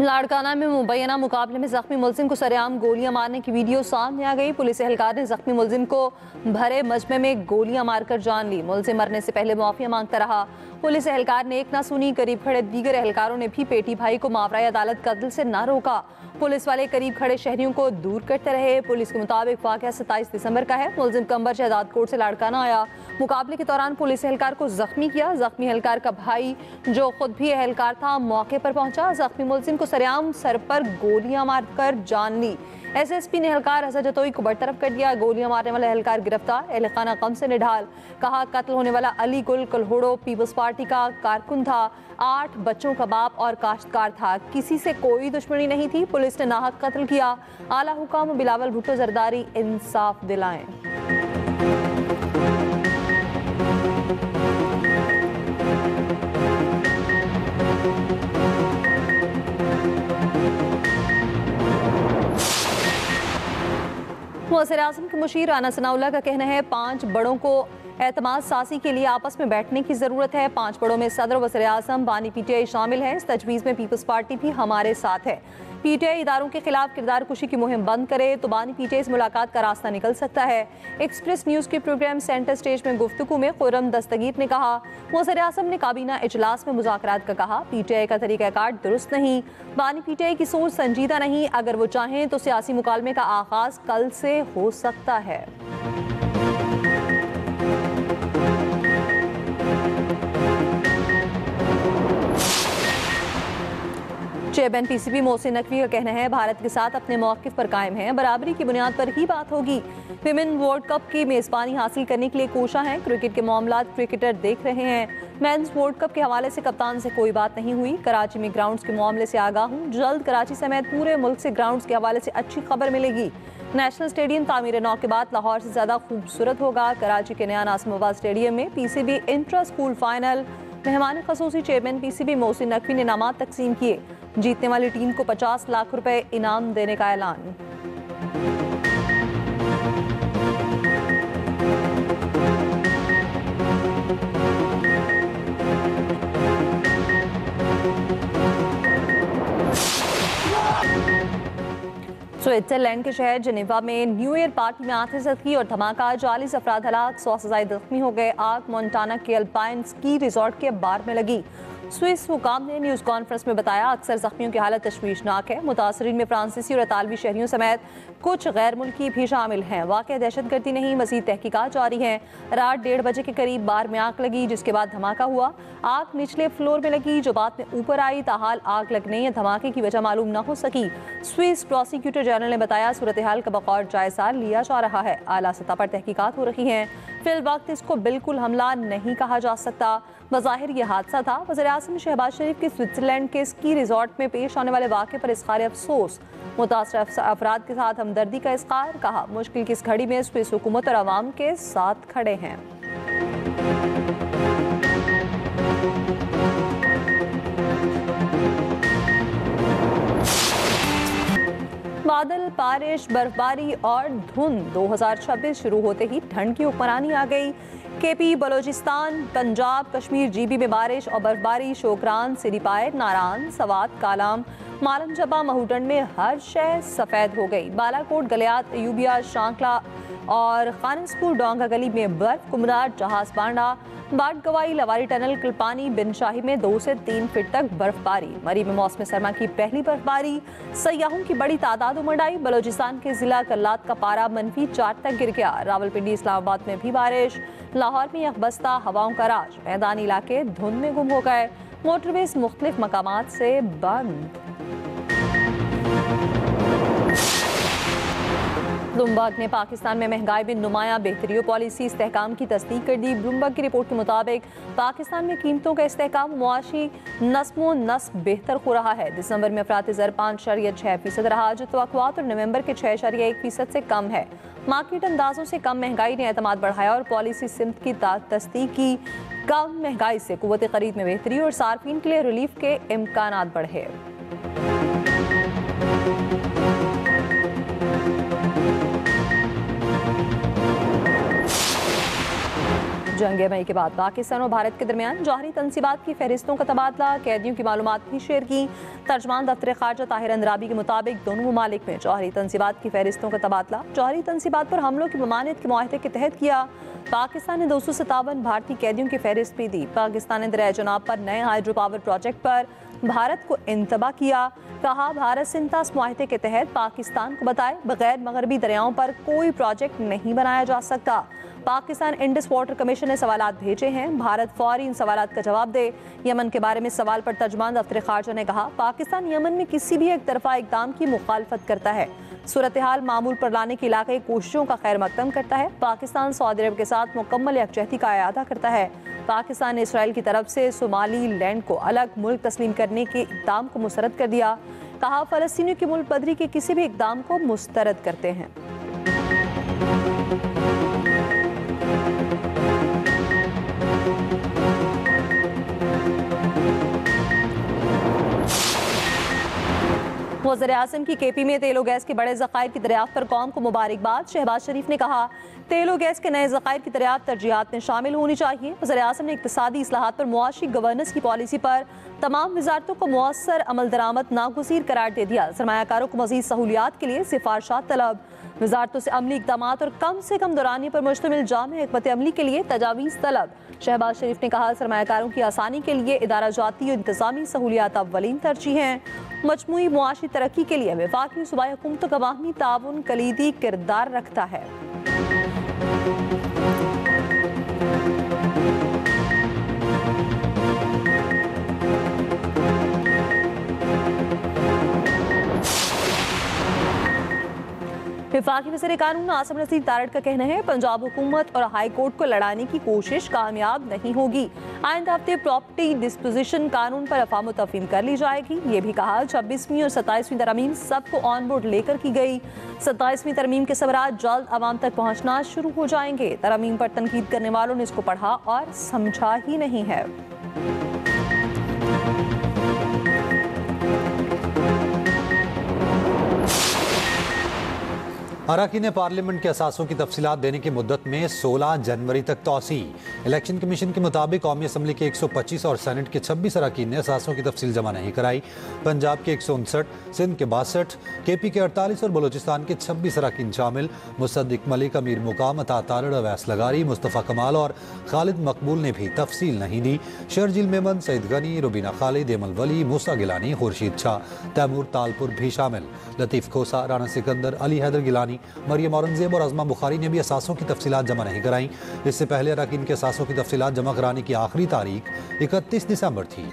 लाड़काना में मुबैना मुकाबले में जख्मी मुलजिम को सरेआम गोलियां मारने की वीडियो सामने आ गई। पुलिस एहलकार ने जख्मी मुलजिम को भरे मजमे में गोलियां मारकर जान ली। मुलजिम मरने से पहले मुआफिया मांगता रहा। पुलिस एहलकार ने एक ना सुनी, करीब खड़े दीगर एहलकारों ने भी पेटी भाई को मावराए अदालत कत्ल से न रोका। पुलिस वाले करीब खड़े शहरियों को दूर करते रहे। पुलिस के मुताबिक वाक़या 27 दिसंबर का है। मुलजिम कंबर शहजाद कोट से लाड़काना आया। मुकाबले के दौरान पुलिस एहलकार को जख्मी किया। जख्मी एहलकार का भाई जो खुद भी एहलकार था मौके पर पहुंचा। जख्मी मुलजिम को सरेआम सर पर गोलियां मारकर जान ली। एसएसपी ने एहलकार हसन जतोई को बरतरफ कर दिया। गोलियां मारने वाला एहलकार गिरफ्तार। एहलखाना गम से निढाल। कहा कत्ल होने वाला अली गुल कलहोड़ो पीपल्स पार्टी का कारकुन था। 8 बच्चों का बाप और काश्तकार था। किसी से कोई दुश्मनी नहीं थी। पुलिस ने नाहक कत्ल किया। आला हुकाम बिलावल भुट्टो जरदारी इंसाफ दिलाएं। वज़ीर आज़म के मुशीर राना सनाउल्लाह का कहना है 5 बड़ों को एतमाद सासी के लिए आपस में बैठने की ज़रूरत है। 5 बड़ों में सदर वज़ीर आज़म बानी पीटीआई शामिल हैं। इस तजवीज़ में पीपल्स पार्टी भी हमारे साथ है। पीटीआई इदारों के खिलाफ किरदार कुशी की मुहिम बंद करे तो बानी पीटीआई से मुलाकात का रास्ता निकल सकता है। एक्सप्रेस न्यूज़ के प्रोग्राम सेंटर स्टेज में गुफ्तगू में खुर्रम दस्तगीर ने कहा वज़ीर आज़म ने काबीना इजलास में मुज़ाकरात का कहा। पीटीआई का तरीक़ाकार दुरुस्त नहीं। बानी पीटीआई की सोच संजीदा नहीं। अगर वो चाहें तो सियासी मुकालमे का आगाज़ कल से हो सकता है। चेयरमैन पीसीबी मोहसिन नकवी का कहना है भारत के साथ अपने मौक़िफ़ पर कायम है। बराबरी की बुनियाद पर ही बात होगी। विमेन वर्ल्ड कप की मेज़बानी हासिल करने के लिए कोशा हैं। क्रिकेट के मामलात क्रिकेटर देख रहे हैं। मेंस वर्ल्ड कप के हवाले से कप्तान से कोई बात नहीं हुई। कराची में ग्राउंड्स के मामले से आगाह हूँ। जल्द कराची समेत पूरे मुल्क से ग्राउंड्स के हवाले से अच्छी खबर मिलेगी। नेशनल स्टेडियम तामीर नौ के बाद लाहौर से ज़्यादा खूबसूरत होगा। कराची के नया नासिमाबाद स्टेडियम में पीसीबी इंट्रा स्कूल फाइनल। मेहमान खसूसी चेयरमैन पीसीबी मोहसिन नकवी ने इनामात तकसीम किए। जीतने वाली टीम को 50 लाख रुपए इनाम देने का ऐलान। स्विट्जरलैंड के शहर जेनेवा में न्यू ईयर पार्टी में आतिशबाजी और धमाका। 40 अफराद हलाक, 100 से ज़ायद जख्मी हो गए। आग मोन्टाना के अल्पाइन स्की रिजॉर्ट के बार में लगी। स्विस हुकाम ने न्यूज़ कॉन्फ्रेंस में बताया अक्सर जख्मियों की हालत तशवीशनाक है। मुतासरीन में फ्रांसीसी और इतालवी शहरियों समेत कुछ गैर मुल्की भी शामिल हैं। वाक़या दहशतगर्दी नहीं, मज़ीद तहकीकात जारी हैं। रात 1:30 बजे के करीब बार में आग लगी जिसके बाद धमाका हुआ। आग निचले फ्लोर में लगी जो बाद में ऊपर आई। ताहाल आग लगने या धमाके की वजह मालूम न हो सकी। स्विस प्रोसिक्यूटर जनरल ने बताया सूरत हाल का बगौर जायजा लिया जा रहा है। आला सतह पर तहकीकात हो रही हैं। फिल वक्त इसको बिल्कुल हमला नहीं कहा जा सकता। बज़ाहिर यह हादसा था। वज़ीर आज़म शहबाज शरीफ के स्विट्जरलैंड के स्की रिजॉर्ट में पेश आने वाले वाक़े पर इज़हार अफसोस। मुतासर अफराद के साथ हमदर्दी का इज़हार। कहा मुश्किल की इस घड़ी में स्विस हुकूमत और आवाम के साथ खड़े हैं। बादल, बारिश, बर्फबारी और धुंध। 2026 शुरू होते ही ठंड की हुक्मरानी आ गई। केपी, बलोचिस्तान, पंजाब, कश्मीर, जीबी में बारिश और बर्फबारी। शोकरान, सिरीपाए, नारान, सवात, कालाम, मालन जबा, महूडन में हर शय सफ़ेद हो गई। बालाकोट, गलियात, अयूबिया, शांकला और खानसपुर डोंगा गली में बर्फ। कुमराट, जहाज बांडा, बाट गवाई, लवारी टनल, कल्पानी, बिन शाही में 2 से 3 फीट तक बर्फबारी। मरी में मौसम सरमा की पहली बर्फबारी। सयाहों की बड़ी तादाद उमड़ आई। बलोचिस्तान के जिला कल्लात का पारा -4 तक गिर गया। रावलपिंडी, इस्लामाबाद में भी बारिश। लाहौर में यकबस्ता हवाओं का राज। मैदानी इलाके धुंध में गुम हो गए। मोटरवेज मुख्तलिफ मकामात से बंद। ब्लूमबर्ग ने पाकिस्तान में महंगाई में नुमाया बेहतरी पॉलिसी इस्तेहकाम की तस्दीक कर दी। ब्लूमबर्ग की रिपोर्ट के मुताबिक पाकिस्तान में कीमतों का इस्तेहकाम मुआशी नस्मो नस्ब बेहतर हो रहा है। दिसंबर में अफरात ज़र 5.6% रहा जो तवक्कुआत और नवंबर के 6.1% से कम है। मार्केट अंदाजों से कम महंगाई ने एतमाद बढ़ाया और पॉलिसी सिमत की तस्दीक की। कम महंगाई से कुव्वत खरीद में बेहतरी और सार्फिन के लिए रिलीफ के इम्कानात बढ़े। जंग मई के बाद पाकिस्तान और भारत के दरमियान जौहरी तनसीबात की फहरिस्तों का तबादला, कैदियों की मालूमात भी शेयर की। तर्जमान दफ्तर खारजा ताहिर अंद्राबी के मुताबिक दोनों ममालिक में जौहरी तनसीबात की फहरिस्तों का तबादला जौहरी तनसीबात पर हमलों की ममानियत के मुआहदे के तहत किया। पाकिस्तान ने 257 भारतीय कैदियों की फहरिस्त भी दी। पाकिस्तान ने दरिया जनाब पर नए हाइड्रो पावर प्रोजेक्ट पर भारत को इंतबा किया। कहा, भारत से इंतास मुआहदे के तहत पाकिस्तान को बताए बगैर मगरबी दरियाओं पर कोई प्रोजेक्ट नहीं बनाया जा सकता। पाकिस्तान इंडस वाटर कमीशन ने सवालात भेजे हैं, भारत फौरी इन सवालात का जवाब दे। यमन के बारे में सवाल पर तर्जमान दफ्तर खारजा ने कहा, पाकिस्तान यमन में किसी भी एक तरफा इक़दाम की मुखालफत करता है, सूरत हाल मामूल पर लाने की इलाकाई कोशिशों का खैर मकदम करता है। पाकिस्तान सऊदी अरब के साथ मुकम्मल यकजहती का इरादा करता है। पाकिस्तान ने इसराइल की तरफ से सोमाली लैंड को अलग मुल्क तस्लीम करने के इक़दाम को मुस्तरद कर दिया। कहा, फ़लस्तीनियों की मुल्क बदरी के किसी भी इक़दाम को मुस्तरद करते हैं। वज़ीर आज़म की केपी में तेल और गैस के बड़े ज़खायर की दरियाफ्त पर कौम को मुबारकबाद। शहबाज शरीफ ने कहा, तेल और गैस के नए ज़खायर की दरियाफ्त तरजीहात में शामिल होनी चाहिए। वज़ीर आज़म ने इक़्तिसादी इस्लाहात पर मुआशी गवर्नेंस की पॉलिसी पर तमाम वज़ारतों को मुअस्सर अमल दरामद नागुज़ीर करार दे दिया। सरमायाकारों को मज़ीद सहूलियात के लिए सिफारशात तलब। वज़ारतों से अमली इक़दामात और कम से कम दौरानिए पर मुश्तमिल जामे हिकमत अमली के लिए तजावीज़ तलब। शहबाज शरीफ ने कहा, सरमायाकारों की आसानी के लिए इदारा जाती और इंतज़ामी सहूलियात अव्वलीन तरजीह हैं। मजमूई मुआशी तरक्की के लिए वफाकी सूबाई हुकूमतों का बाहमी ताउन कलीदी किरदार रखता है। वफाकी वज़ीर कानून आसिम नज़ीर तारड़ का कहना है, पंजाब हुकूमत और हाई कोर्ट को लड़ाने की कोशिश कामयाब नहीं होगी। आइंदा हफ्ते प्रॉपर्टी डिस्पोजिशन कानून पर अफाम तफहीम कर ली जाएगी। ये भी कहा, 26वीं और 27वीं तरमीम सबको ऑन बोर्ड लेकर की गई। 27वीं तरमीम के सबरात जल्द आवाम तक पहुँचना शुरू हो जाएंगे। तरमीम पर तनकीद करने वालों ने इसको पढ़ा और समझा ही नहीं है। अरकान पार्लियामेंट के असासों की तफसीलात देने की मुद्दत में 16 जनवरी तक तोसी। इलेक्शन कमीशन के मुताबिक कौमी असम्बली के 125 और सेनेट के 26 अरकान ने असासों की तफसील जमा नहीं कराई। पंजाब के 159, सिंध के 62, KP के 48 और बलोचिस्तान के 26 अरकान शामिल। मुसद्दिक मलिक, अमीर मुकाम, अता तारड़, अवैस लगारी, मुस्तफ़ा कमाल और खालिद मकबूल ने भी तफसील नहीं दी। शर्जील मेमन, सईद गनी, रुबीना खालिद, एमल वली, मूसा गिलानी, खुर्शीद शाह, तैमूर तालपुर भी शामिल। लतीफ़ खोसा, राना सिकंदर, अली हैदर गिलानी, मरियम औरंगजेब और अज़मा बुखारी ने भी असासों की तफसीलात जमा नहीं कराई। इससे पहले अरकान के असासों की तफसीलात जमा कराने की आखिरी तारीख 31 दिसंबर थी।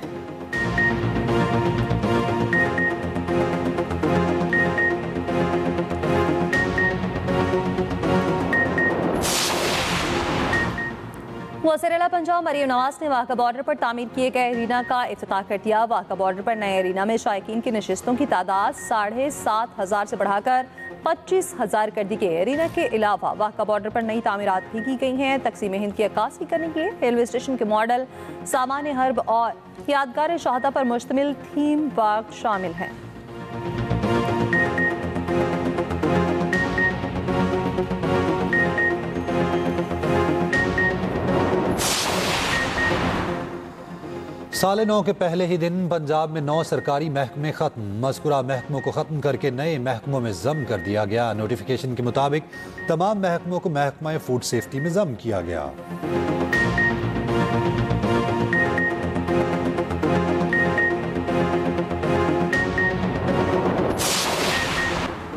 वज़ीर आला पंजाब मरियम नवाज ने वाक़ा बॉर्डर पर तामीर किए गए एरिना का इफ्तिताह कर दिया। वाक़ा बॉर्डर पर नए एरिना में शायकीन की नशिस्तों की तादाद 7,500 से बढ़ाकर 25,000 कर दी गई। एरिना के अलावा वाक़ा बॉर्डर पर नई तामीरात भी की गई हैं। तकसीम हिंद की अक्कासी करने के लिए रेलवे स्टेशन के मॉडल, सामान हर्ब और यादगार शहादा पर मुश्तमिल थीम पार्क शामिल हैं। साल नौ के पहले ही दिन पंजाब में 9 सरकारी महकमे खत्म। मज़कूरा महकमों को ख़त्म करके नए महकमों में ज़म कर दिया गया। नोटिफिकेशन के मुताबिक तमाम महकमों को महकमा फूड सेफ्टी में ज़म किया गया।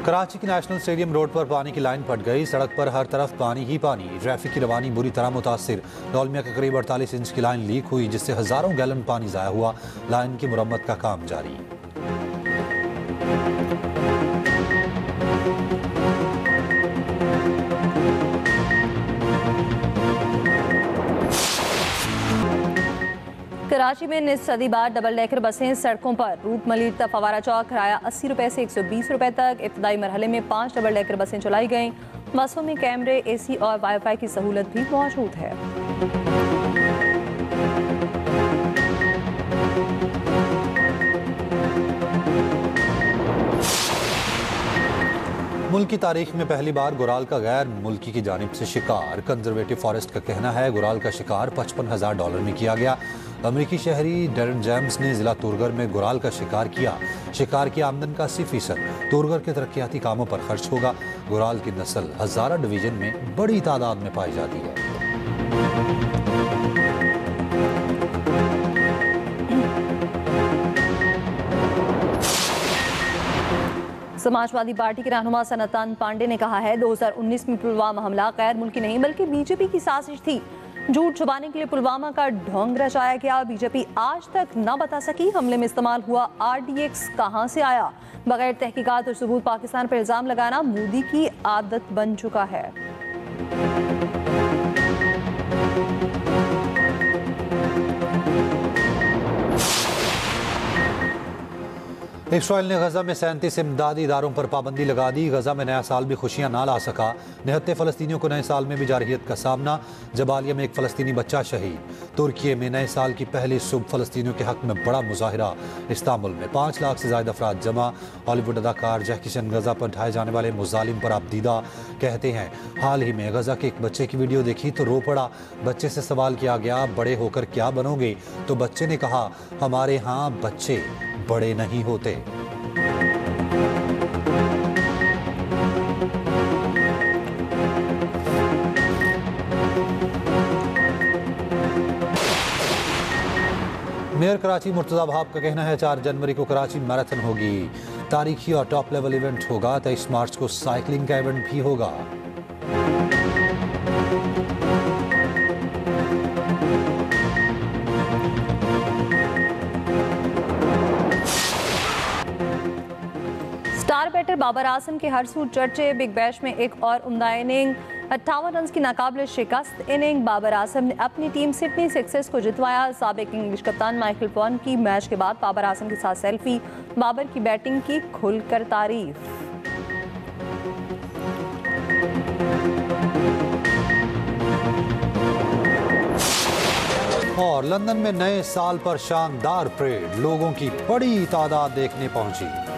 कराची के नेशनल स्टेडियम रोड पर पानी की लाइन फट गई। सड़क पर हर तरफ पानी ही पानी। ट्रैफिक की रवानी बुरी तरह मुतासिर। डोलमिया के करीब 48 इंच की लाइन लीक हुई, जिससे हज़ारों गैलन पानी ज़ाया हुआ। लाइन की मुरम्मत का काम जारी। कराची में निस सदी बाद डबल डेकर बसें सड़कों पर। रूट मलिर तक फवारा चौक किराया 80 रुपए से 120 रुपए तक। इब्तदाई मरहले में 5 डबल डेकर बसें चलाई गईं। बसों में कैमरे, AC और वाईफाई की सहूलत भी मौजूद है। मुल्क की तारीख में पहली बार गुराल का गैर मुल्की की जानिब से शिकार। कंजर्वेटिव फॉरेस्ट का कहना है गुराल का शिकार $55,000 में किया गया। अमरीकी शहरी डेरन जेम्स ने जिला तुरगर में गुराल का शिकार किया। शिकार की आमदन का 80% तुरगर के तरक्याती कामों पर खर्च होगा। गुराल की नस्ल हजारा डिवीजन में बड़ी तादाद में पाई जाती है। समाजवादी पार्टी के रहनुमा सनातन पांडे ने कहा है 2019 में पुलवामा हमला गैर मुल्की नहीं बल्कि बीजेपी की साजिश थी। झूठ छुपाने के लिए पुलवामा का ढोंग रचाया गया। बीजेपी आज तक न बता सकी हमले में इस्तेमाल हुआ RDX कहां से आया। बगैर तहकीकात और सबूत पाकिस्तान पर इल्जाम लगाना मोदी की आदत बन चुका है। इसराइल ने गजा में 37 इमदादी इदारों पर पाबंदी लगा दी। गजा में नया साल भी खुशियां ना ला सका। निहत्ते फ़लस्तीनियों को नए साल में भी जारहियत का सामना। जबालिया में एक फ़लस्तीनी बच्चा शहीद। तुर्की में नए साल की पहली सुबह फ़लस्तीनियों के हक में बड़ा मुजाहिरा। इस्तांबुल में 5 लाख से ज़्यादा अफराद जमा। हॉलीवुड अदाकार जैकी चैन गजा पर ढाए जाने वाले मुजालिम पर आपदीदा। कहते हैं हाल ही में गजा के एक बच्चे की वीडियो देखी तो रो पड़ा। बच्चे से सवाल किया गया बड़े होकर क्या बनोगे, तो बच्चे ने कहा हमारे यहाँ बच्चे बड़े नहीं होते। मेयर कराची मुर्तजा वहाब का कहना है 4 जनवरी को कराची मैराथन होगी। तारीखी और टॉप लेवल इवेंट होगा। 23 मार्च को साइकिलिंग का इवेंट भी होगा। स्टार बैटर बाबर आजम के हरसूर चर्चे। बिग बैश में एक और उम्दा इनिंग 58 रन की नाकाबिल शिकस्त इनिंग। बाबर आजम ने अपनी टीम सिडनी सिक्सर्स को जितवाया। साबिक इंग्लिश कप्तान माइकल वॉन की मैच के बाद बाबर आजम के साथ सेल्फी। बाबर की बैटिंग की खुलकर तारीफ। और लंदन में नए साल पर शानदार परेड। लोगों की बड़ी तादाद देखने पहुंची।